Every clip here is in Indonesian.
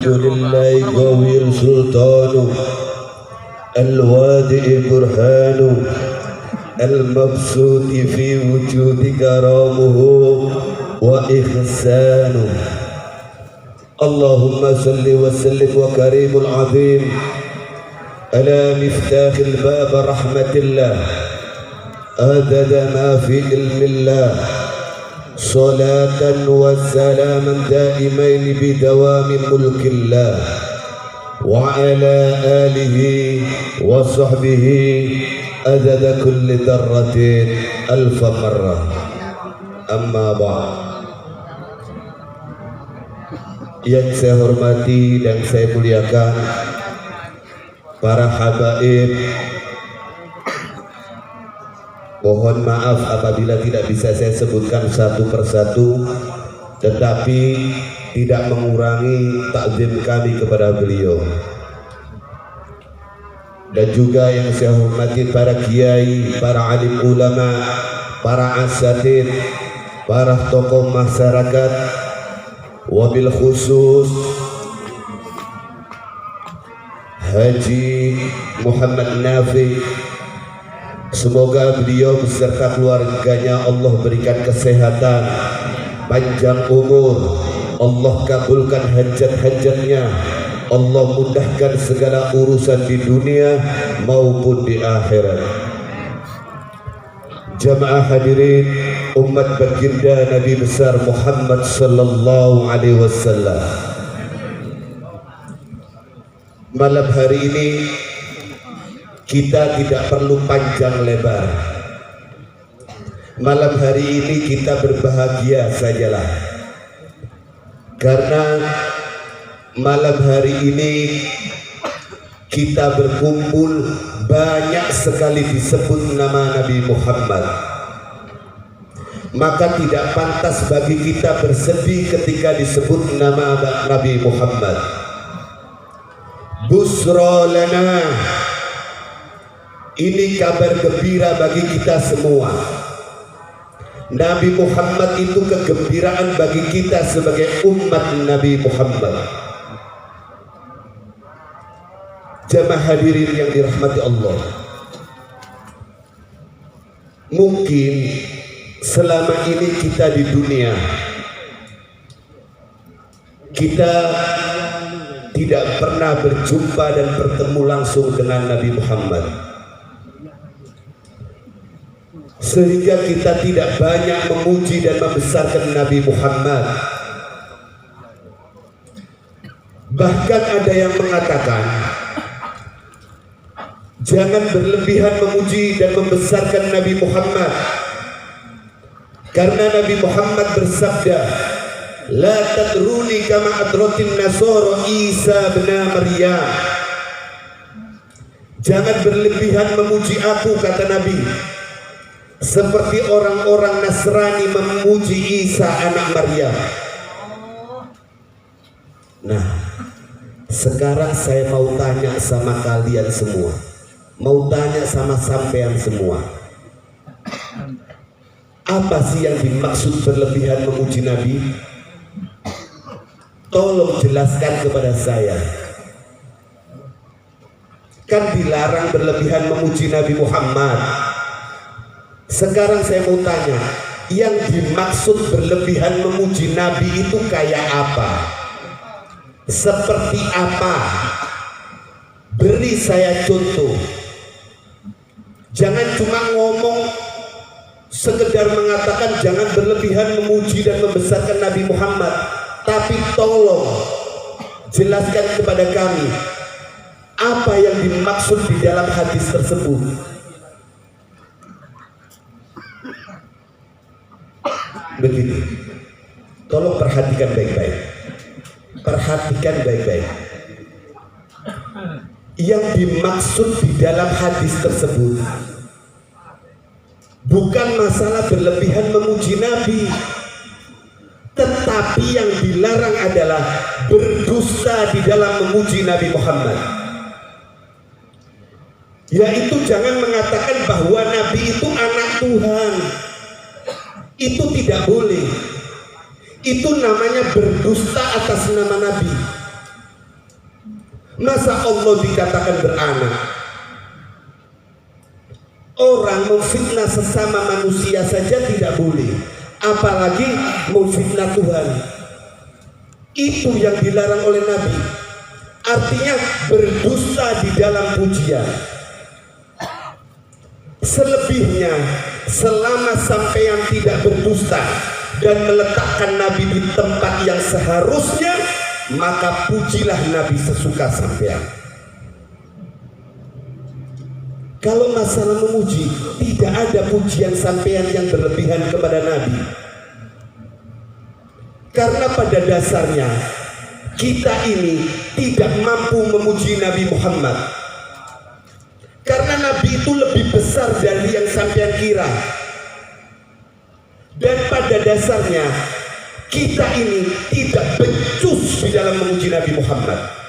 لله قوي السلطان الوادئ برهان المبسوط في وجود كرامه وإحسانه. اللهم صل وسلم وكريم العظيم على مفتاح الباب رحمة الله عدد ما في علم الله صلاة وسلاما دائمين بدوام ملك الله وعلى آله وصحبه عدد كل ذرة ألف مرة. أما بعد. Yang saya hormati dan saya muliakan para habaib, mohon maaf apabila tidak bisa saya sebutkan satu persatu, tetapi tidak mengurangi takzim kami kepada beliau. Dan juga yang saya hormati para kiai, para alim ulama, para asatid, para tokoh masyarakat, wabil khusus Haji Muhammad Nafi. Semoga beliau beserta keluarganya Allah berikan kesehatan, panjang umur, Allah kabulkan hajat-hajatnya, Allah mudahkan segala urusan di dunia maupun di akhirat. Jamaah hadirin umat baginda Nabi besar Muhammad sallallahu alaihi wasallam. Malam hari ini kita tidak perlu panjang lebar. Malam hari ini kita berbahagia sajalah, karena malam hari ini kita berkumpul, banyak sekali disebut nama Nabi Muhammad. Maka tidak pantas bagi kita bersedih ketika disebut nama Nabi Muhammad. Busra lana, ini kabar gembira bagi kita semua. Nabi Muhammad itu kegembiraan bagi kita sebagai umat Nabi Muhammad. Jamaah hadirin yang dirahmati Allah, mungkin selama ini kita di dunia, kita tidak pernah berjumpa dan bertemu langsung dengan Nabi Muhammad, sehingga kita tidak banyak memuji dan membesarkan Nabi Muhammad. Bahkan ada yang mengatakan, jangan berlebihan memuji dan membesarkan Nabi Muhammad, karena Nabi Muhammad bersabda, la tadruni kama adratin nasara Isa bin Maryam. Jangan berlebihan memuji aku, kata Nabi, seperti orang-orang Nasrani memuji Isa anak Maryam. Nah, sekarang saya mau tanya sama kalian semua, mau tanya sama sampean semua, apa sih yang dimaksud berlebihan memuji Nabi? Tolong jelaskan kepada saya. Kan dilarang berlebihan memuji Nabi Muhammad. Sekarang saya mau tanya, yang dimaksud berlebihan memuji Nabi itu kayak apa? Seperti apa? Beri saya contoh. Jangan cuma ngomong, sekedar mengatakan jangan berlebihan memuji dan membesarkan Nabi Muhammad, tapi tolong jelaskan kepada kami apa yang dimaksud di dalam hadis tersebut. Begitu. Tolong perhatikan baik-baik. Perhatikan baik-baik. Yang dimaksud di dalam hadis tersebut bukan masalah berlebihan memuji Nabi, tetapi yang dilarang adalah berdusta di dalam memuji Nabi Muhammad. Yaitu jangan mengatakan bahwa Nabi itu anak Tuhan. Itu tidak boleh. Itu namanya berdusta atas nama Nabi. Masa Allah dikatakan beranak? Orang memfitnah sesama manusia saja tidak boleh, apalagi memfitnah Tuhan. Itu yang dilarang oleh Nabi. Artinya berdusta di dalam pujian. Selebihnya, selama sampeyan tidak berdusta dan meletakkan Nabi di tempat yang seharusnya, maka pujilah Nabi sesuka sampeyan. Kalau masalah memuji, tidak ada pujian sampeyan yang berlebihan kepada Nabi. Karena pada dasarnya kita ini tidak mampu memuji Nabi Muhammad. Karena Nabi itu lebih besar dari yang sampeyan kira. Dan pada dasarnya kita ini tidak becus di dalam memuji Nabi Muhammad.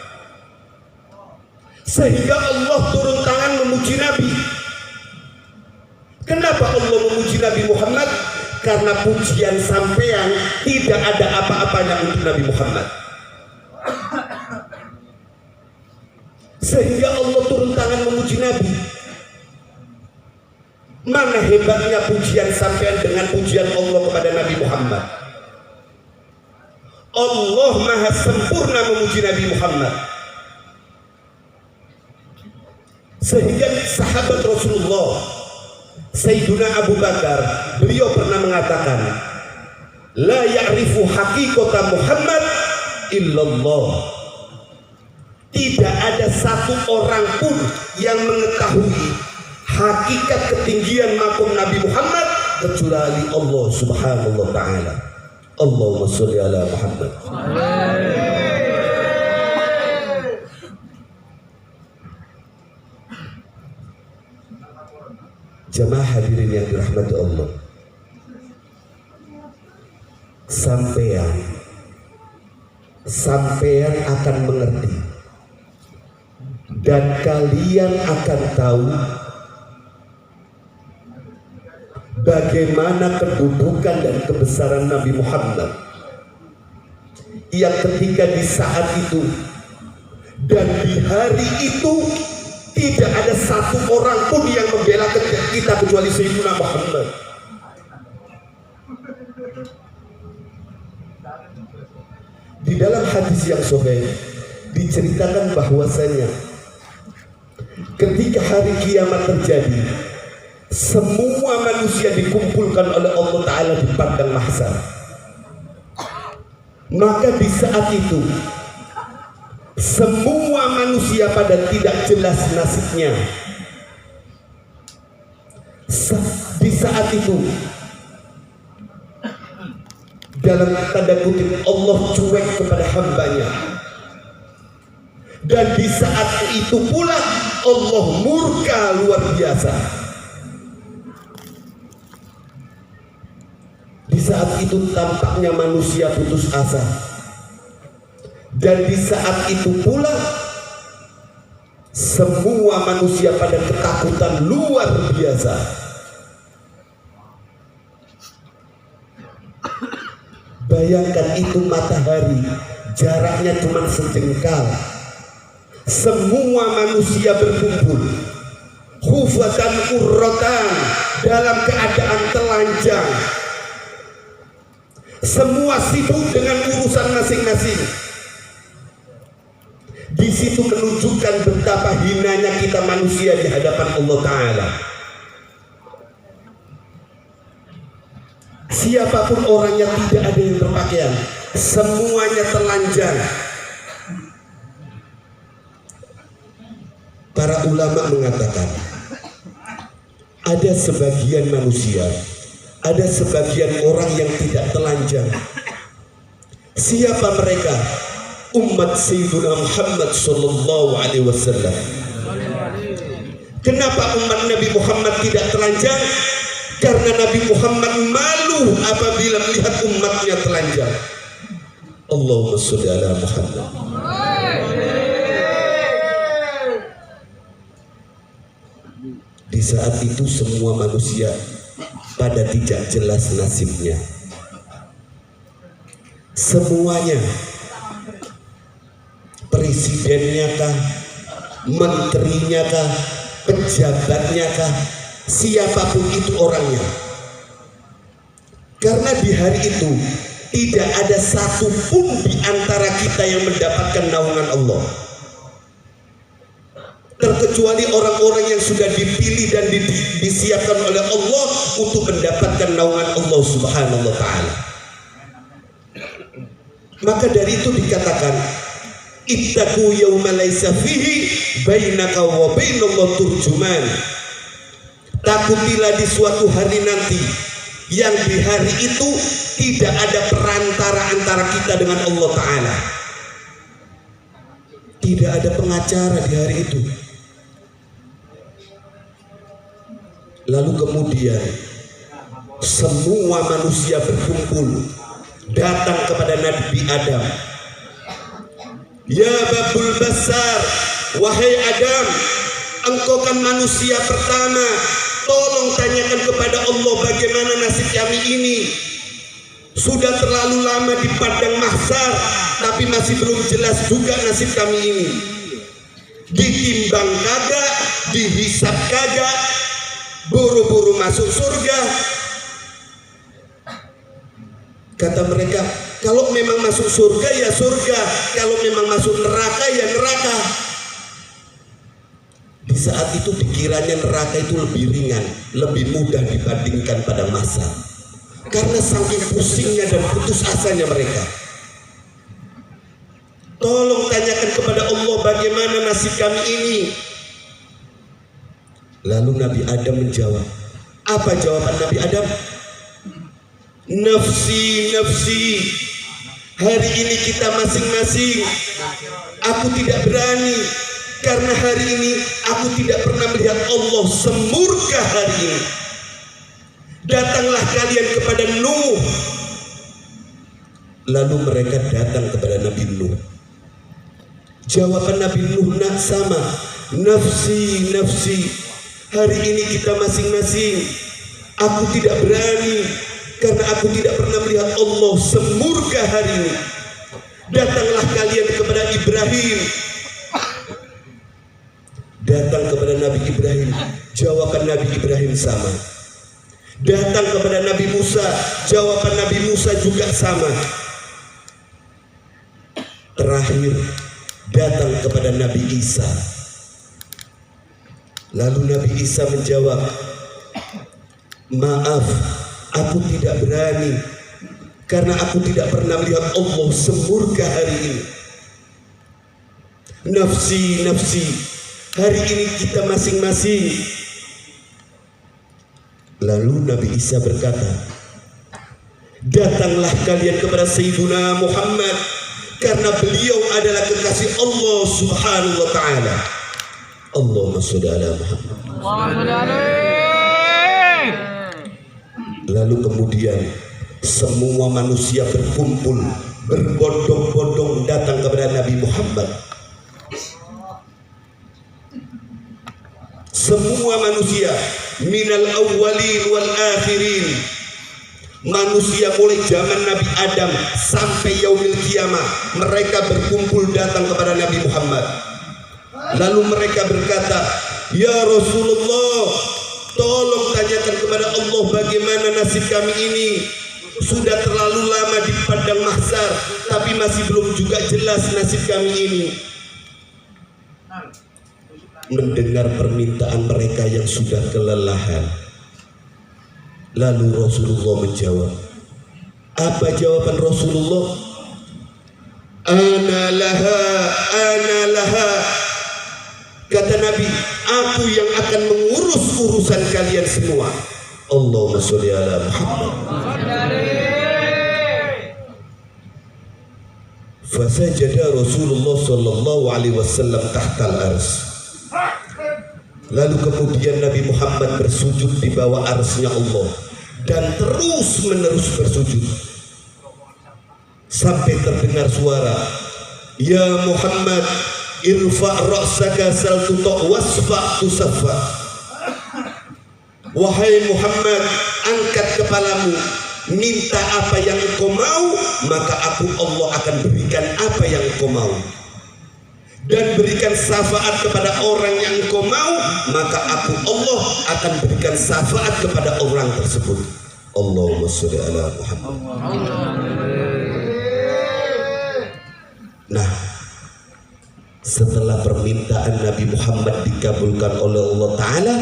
Sehingga Allah turun tangan memuji Nabi. Kenapa Allah memuji Nabi Muhammad? Karena pujian sampean tidak ada apa-apanya untuk Nabi Muhammad. Sehingga Allah turun tangan memuji Nabi. Mana hebatnya pujian sampean dengan pujian Allah kepada Nabi Muhammad? Allah maha sempurna memuji Nabi Muhammad. Sehingga sahabat Rasulullah Sayyiduna Abu Bakar, beliau pernah mengatakan, la ya'rifu haqiqata Muhammad illallah. Tidak ada satu orang pun yang mengetahui hakikat ketinggian makom Nabi Muhammad kecuali Allah Subhanahu wa ta'ala. Allahumma sholli ala Muhammad. Jamaah hadirin yang dirahmati Allah, sampean akan mengerti dan kalian akan tahu bagaimana kedudukan dan kebesaran Nabi Muhammad yang ketika di saat itu dan di hari itu tidak ada satu orang pun yang membela kita kecuali Sayyidina Muhammad. Di dalam hadis yang sahih diceritakan bahwasanya ketika hari kiamat terjadi, semua manusia dikumpulkan oleh Allah Ta'ala di padang mahsyar. Maka di saat itu semua manusia pada tidak jelas nasibnya. Di saat itu dalam tanda kutip Allah cuek kepada hambanya. Dan di saat itu pula Allah murka luar biasa. Di saat itu tampaknya manusia putus asa. Dan di saat itu pula semua manusia pada ketakutan luar biasa. Bayangkan itu matahari, jaraknya cuma sejengkal. Semua manusia berkumpul, khufatan urratan, dalam keadaan telanjang. Semua sibuk dengan urusan masing-masing. Di situ menunjukkan betapa hinanya kita manusia di hadapan Allah Ta'ala. Siapapun orangnya tidak ada yang berpakaian, semuanya telanjang. Para ulama mengatakan ada sebagian manusia, ada sebagian orang yang tidak telanjang. Siapa mereka? Umat Sayyidina Muhammad sallallahu alaihi wasallam. Kenapa umat Nabi Muhammad tidak telanjang? Karena Nabi Muhammad malu apabila melihat umatnya telanjang. Allahumma sholli ala Muhammad. Di saat itu semua manusia pada tidak jelas nasibnya. Semuanya presidennya kah, menterinya kah, pejabatnya kah, siapapun itu orangnya. Karena di hari itu tidak ada satupun di antara kita yang mendapatkan naungan Allah, terkecuali orang-orang yang sudah dipilih dan disiapkan oleh Allah untuk mendapatkan naungan Allah Subhanahu wa ta'ala. Maka dari itu dikatakan, ittaqu yawma laysa fihi bainaka wa bainallah turjuman. Takutilah di suatu hari nanti yang di hari itu tidak ada perantara antara kita dengan Allah Ta'ala. Tidak ada pengacara di hari itu. Lalu kemudian semua manusia berkumpul datang kepada Nabi Adam. Ya babul basar, wahai Adam, engkau kan manusia pertama, tolong tanyakan kepada Allah bagaimana nasib kami ini. Sudah terlalu lama di padang mahsyar, tapi masih belum jelas juga nasib kami ini. Ditimbang kagak, dihisab kagak, buru-buru masuk surga. Kata mereka, kalau memang masuk surga ya surga, kalau memang masuk neraka ya neraka. Di saat itu pikirannya neraka itu lebih ringan, lebih mudah dibandingkan pada masa. Karena saking pusingnya dan putus asanya mereka. Tolong tanyakan kepada Allah bagaimana nasib kami ini. Lalu Nabi Adam menjawab. Apa jawaban Nabi Adam? Nafsi, nafsi. Hari ini kita masing-masing. Aku tidak berani. Karena hari ini aku tidak pernah melihat Allah semurka hari ini. Datanglah kalian kepada Nuh. Lalu mereka datang kepada Nabi Nuh. Jawaban Nabi Nuh sama. Nafsi, nafsi. Hari ini kita masing-masing. Aku tidak berani. Karena aku tidak pernah melihat Allah semurka hari ini. Datanglah kalian kepada Ibrahim. Datang kepada Nabi Ibrahim. Jawaban Nabi Ibrahim sama. Datang kepada Nabi Musa. Jawaban Nabi Musa juga sama. Terakhir datang kepada Nabi Isa. Lalu Nabi Isa menjawab, maaf, aku tidak berani karena aku tidak pernah melihat Allah semurka hari ini. Nafsi, nafsi. Hari ini kita masing-masing. Lalu Nabi Isa berkata, datanglah kalian kepada Sayyiduna Muhammad karena beliau adalah kekasih Allah Subhanahu wa ta'ala. Allahumma sholli ala Muhammad. Lalu kemudian semua manusia berkumpul berbondong-bondong datang kepada Nabi Muhammad. Semua manusia minal awwalin wal akhirin, manusia mulai zaman Nabi Adam sampai yaumil kiamah, mereka berkumpul datang kepada Nabi Muhammad. Lalu mereka berkata, ya Rasulullah, tolong tanyakan kepada Allah bagaimana nasib kami ini. Sudah terlalu lama di padang mahsyar, tapi masih belum juga jelas nasib kami ini. Mendengar permintaan mereka yang sudah kelelahan, lalu Rasulullah menjawab. Apa jawaban Rasulullah? Ana laha, ana laha. Kata Nabi, aku yang akan mengurus urusan kalian semua. Allahumma sholli ala Muhammad. Fasajada Rasulullah sallallahu alaihi wasallam tahtal ars. Lalu kemudian Nabi Muhammad bersujud di bawah arsy-Nya Allah dan terus menerus bersujud sampai terdengar suara, ya Muhammad, irfa' ra'saka sal tuta' wasfa' tusaffa. Wahai Muhammad, angkat kepalamu, minta apa yang engkau mau, maka aku Allah akan berikan apa yang engkau mau. dan berikan syafaat kepada orang yang engkau mau, maka aku Allah akan berikan syafaat kepada orang tersebut. Allahumma sholli ala Muhammad. Nah, setelah permintaan Nabi Muhammad dikabulkan oleh Allah Ta'ala,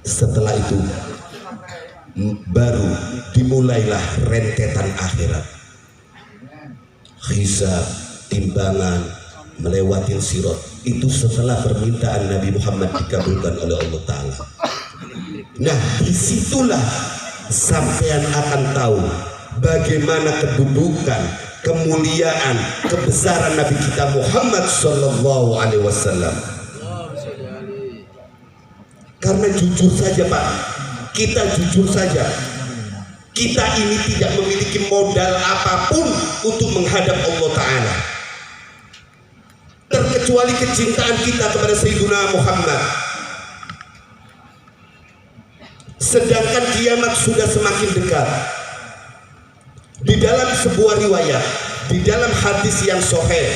setelah itu baru dimulailah rentetan akhirat, hisab, timbangan, melewati sirat. Itu setelah permintaan Nabi Muhammad dikabulkan oleh Allah Ta'ala. Nah, disitulah sampean akan tahu bagaimana kedudukan, kemuliaan, kebesaran Nabi kita Muhammad Sallallahu Alaihi Wasallam. Karena jujur saja Pak, kita jujur saja, kita ini tidak memiliki modal apapun untuk menghadap Allah Ta'ala, terkecuali kecintaan kita kepada Sayyidina Muhammad. Sedangkan kiamat sudah semakin dekat. Di dalam sebuah riwayat, di dalam hadis yang sahih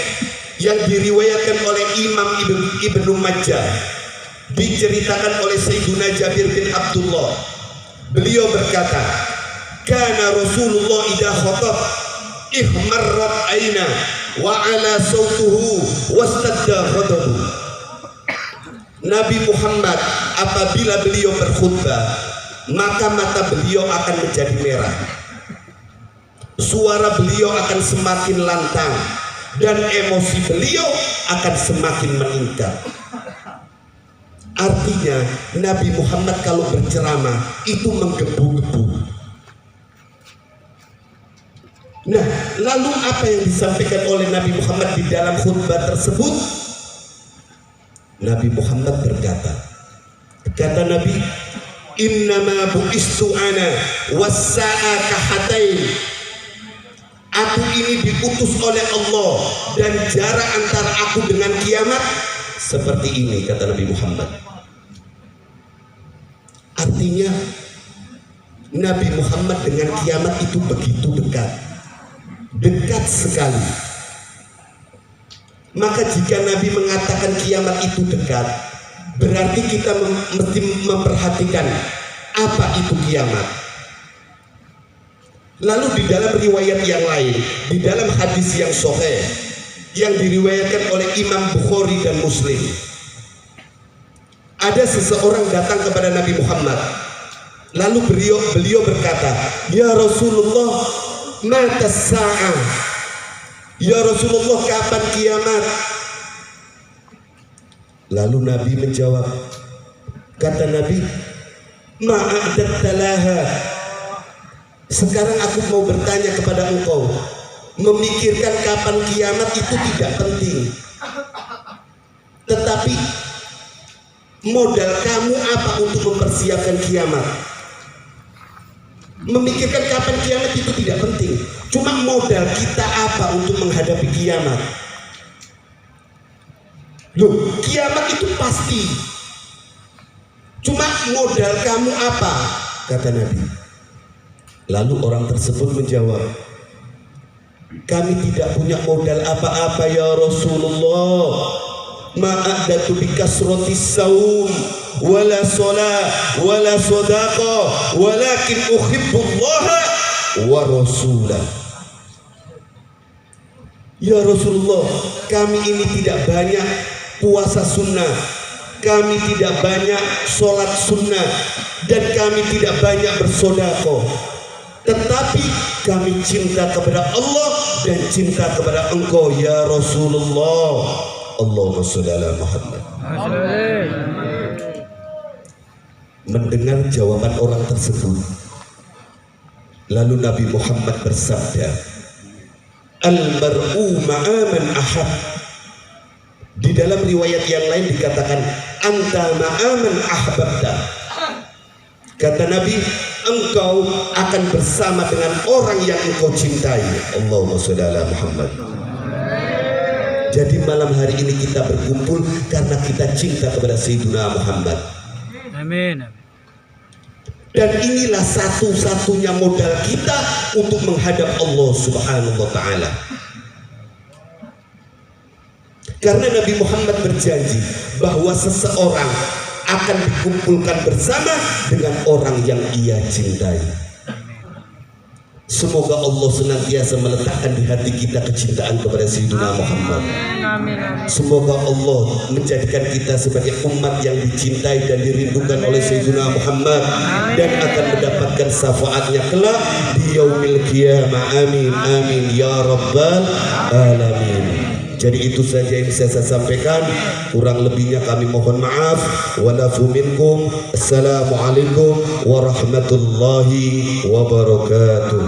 yang diriwayatkan oleh Imam Ibnu Majah, diceritakan oleh Sayyidina Jabir bin Abdullah, beliau berkata, kana Rasulullah idza khatab ihmarrat aina wa ala sautuhu wastadda ghadabu. Nabi Muhammad apabila beliau berkhutbah, maka mata beliau akan menjadi merah, suara beliau akan semakin lantang, dan emosi beliau akan semakin meningkat. Artinya Nabi Muhammad kalau berceramah itu menggebu-gebu. Nah, lalu apa yang disampaikan oleh Nabi Muhammad di dalam khutbah tersebut? Nabi Muhammad berkata, kata Nabi, innama bu'istu ana wassa'a kahatain. Aku ini diutus oleh Allah dan jarak antara aku dengan kiamat seperti ini, kata Nabi Muhammad. Artinya Nabi Muhammad dengan kiamat itu begitu dekat, dekat sekali. Maka jika Nabi mengatakan kiamat itu dekat, berarti kita mesti memperhatikan apa itu kiamat. Lalu di dalam riwayat yang lain, di dalam hadis yang sahih yang diriwayatkan oleh Imam Bukhari dan Muslim, ada seseorang datang kepada Nabi Muhammad, lalu beliau berkata, ya Rasulullah, mata sa'ah. Ya Rasulullah, kapan kiamat? Lalu Nabi menjawab, kata Nabi, ma'adattalaha. Sekarang aku mau bertanya kepada engkau, memikirkan kapan kiamat itu tidak penting, tetapi modal kamu apa untuk mempersiapkan kiamat? Memikirkan kapan kiamat itu tidak penting, cuma modal kita apa untuk menghadapi kiamat. Loh, kiamat itu pasti, cuma modal kamu apa, kata Nabi. Lalu orang tersebut menjawab, kami tidak punya modal apa-apa ya Rasulullah. Ma'adatu bikasrotis saum wala sholat wala sodaqah walakin uhibbullaha wa rasulah. Ya Rasulullah, kami ini tidak banyak puasa sunnah, kami tidak banyak sholat sunnah, dan kami tidak banyak bersedekah, tetapi kami cinta kepada Allah dan cinta kepada engkau ya Rasulullah. Allahumma sholli ala Muhammad. Mendengar jawaban orang tersebut, lalu Nabi Muhammad bersabda, al-mar'u ma'aman ahab. Di dalam riwayat yang lain dikatakan, anta ma'aman ahbabta. Kata Nabi, engkau akan bersama dengan orang yang engkau cintai. Allahumma sholli ala Muhammad. Jadi malam hari ini kita berkumpul karena kita cinta kepada Sayyidina Muhammad. Amin. Dan inilah satu-satunya modal kita untuk menghadap Allah Subhanahu wa Ta'ala. Karena Nabi Muhammad berjanji bahwa seseorang akan dikumpulkan bersama dengan orang yang ia cintai. Semoga Allah senantiasa meletakkan di hati kita kecintaan kepada Sayyidina Muhammad. Semoga Allah menjadikan kita sebagai umat yang dicintai dan dirindukan oleh Sayyidina Muhammad dan akan mendapatkan syafaatnya kelak di yaumil qiyamah. Amin amin ya rabbal alamin. Jadi itu saja yang bisa saya sampaikan, kurang lebihnya kami mohon maaf. Walafu minkum. Assalamualaikum warahmatullahi wabarakatuh.